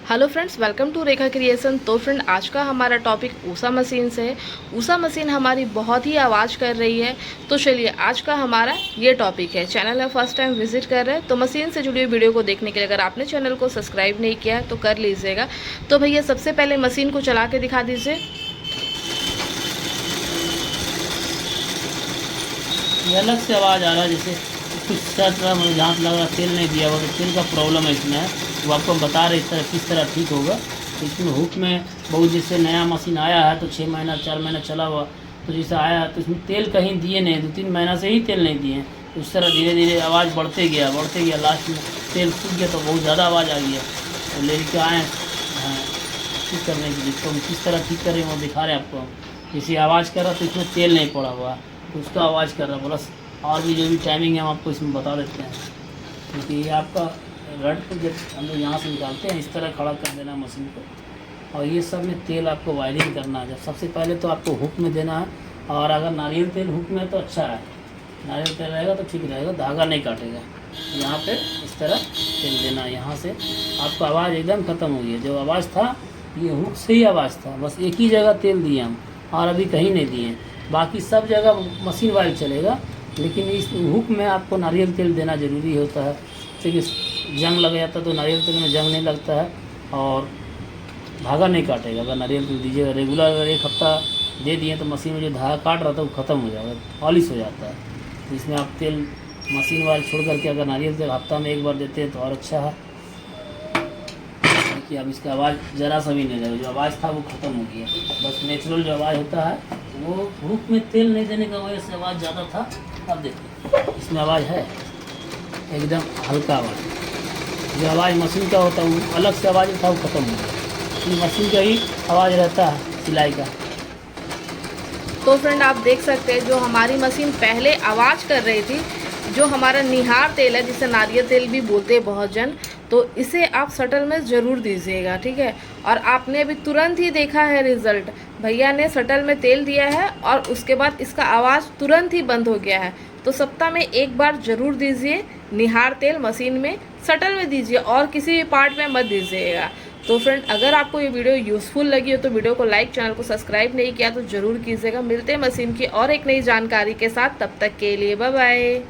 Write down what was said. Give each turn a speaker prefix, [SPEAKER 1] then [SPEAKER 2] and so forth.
[SPEAKER 1] Hello friends, welcome to Rekha creation. तो friend, आज का हमारा टॉपिक ऊषा मशीन से है। ऊषा मशीन हमारी बहुत ही आवाज़ कर रही है। तो चलिए, आज का हमारा ये टॉपिक है। चैनल है फर्स्ट टाइम विजिट कर रहे हैं तो मशीन से जुड़ी हुई वीडियो को देखने के लिए अगर आपने चैनल को सब्सक्राइब नहीं किया है तो कर लीजिएगा। तो भैया सबसे पहले मशीन को चला के दिखा दीजिए।
[SPEAKER 2] ये अलग से आवाज़ आ रहा है, जैसे कुछ चल रहा, मुझे जहाँ लग रहा तेल नहीं दिया हुआ, तो तेल का प्रॉब्लम है इसमें है। वो आपको हम बता रहे इस तरह किस तरह ठीक होगा। तो इसमें हुक में बहुत, जैसे नया मशीन आया है तो 6 महीना 4 महीना चला हुआ, तो जैसे आया है तो इसमें तेल कहीं दिए नहीं, 2-3 महीना से ही तेल नहीं दिए। तो इस तरह धीरे धीरे आवाज़ बढ़ते गया, लास्ट में तेल सूख गया तो बहुत ज़्यादा आवाज़ आ गया। तो लेके आए हैं ठीक करने के लिए। तो हम किस तरह ठीक करें वो दिखा रहे हैं आपको। जैसे आवाज़ कर रहा तो इसमें तेल नहीं पड़ा हुआ, तो उसका आवाज़ कर रहा है प्लस और भी जो भी टाइमिंग है हम आपको इसमें बता देते हैं। क्योंकि ये आपका रड को जब हम लोग यहाँ से निकालते हैं, इस तरह खड़ा कर देना मशीन को। और ये सब में तेल आपको वायरिंग करना है। जब सबसे पहले तो आपको हुक में देना है, और अगर नारियल तेल हुक में है तो अच्छा है, नारियल तेल रहेगा तो ठीक रहेगा, धागा नहीं काटेगा। यहाँ पे इस तरह तेल देना है। यहाँ से आपका आवाज़ एकदम ख़त्म हो गई। जो आवाज़ था ये हुक से ही आवाज़ था, बस एक ही जगह तेल दिए हम, और अभी कहीं नहीं दिए। बाकी सब जगह मशीन वाइल चलेगा, लेकिन इस हुक में आपको नारियल तेल देना ज़रूरी होता है। क्योंकि जंग लग जाता है तो नारियल तेल में जंग नहीं लगता है और धागा नहीं काटेगा। अगर नारियल तेल दीजिएगा रेगुलर, अगर 1 हफ्ता दे दिए तो मशीन में जो धागा काट रहा था वो ख़त्म हो जाएगा, पॉलिश हो जाता है। तो इसमें आप तेल मशीन वाइल छोड़ करके अगर नारियल तेल हफ्ता में 1 बार देते हैं तो और अच्छा है। कि अब इसका आवाज़ ज़रा सा भी नहीं रहेगा, जो आवाज़ था वो ख़त्म हो गया। बस नेचुरल जो आवाज़ होता है वो हुक में तेल नहीं देने की वजह से आवाज़ ज़्यादा था। अब देखिए इसमें आवाज़ है, एकदम हल्का आवाज़। जो आवाज़ मशीन का होता है वो अलग से आवाज़ था, वो ख़त्म हो गया। ये मशीन का ही आवाज़ रहता है सिलाई का।
[SPEAKER 1] तो फ्रेंड, आप देख सकते हैं जो हमारी मशीन पहले आवाज़ कर रही थी, जो हमारा निहार तेल है जिसे नारियल तेल भी बोलते हैं बहुत जन, तो इसे आप शटल में ज़रूर दीजिएगा, ठीक है। और आपने अभी तुरंत ही देखा है रिज़ल्ट, भैया ने शटल में तेल दिया है और उसके बाद इसका आवाज़ तुरंत ही बंद हो गया है। तो सप्ताह में 1 बार ज़रूर दीजिए निहार तेल मशीन में, शटल में दीजिए और किसी भी पार्ट में मत दीजिएगा। तो फ्रेंड, अगर आपको ये वीडियो यूज़फुल लगी हो तो वीडियो को लाइक, चैनल को सब्सक्राइब नहीं किया तो ज़रूर कीजिएगा। मिलते हैं मशीन की और एक नई जानकारी के साथ, तब तक के लिए बाय बाय।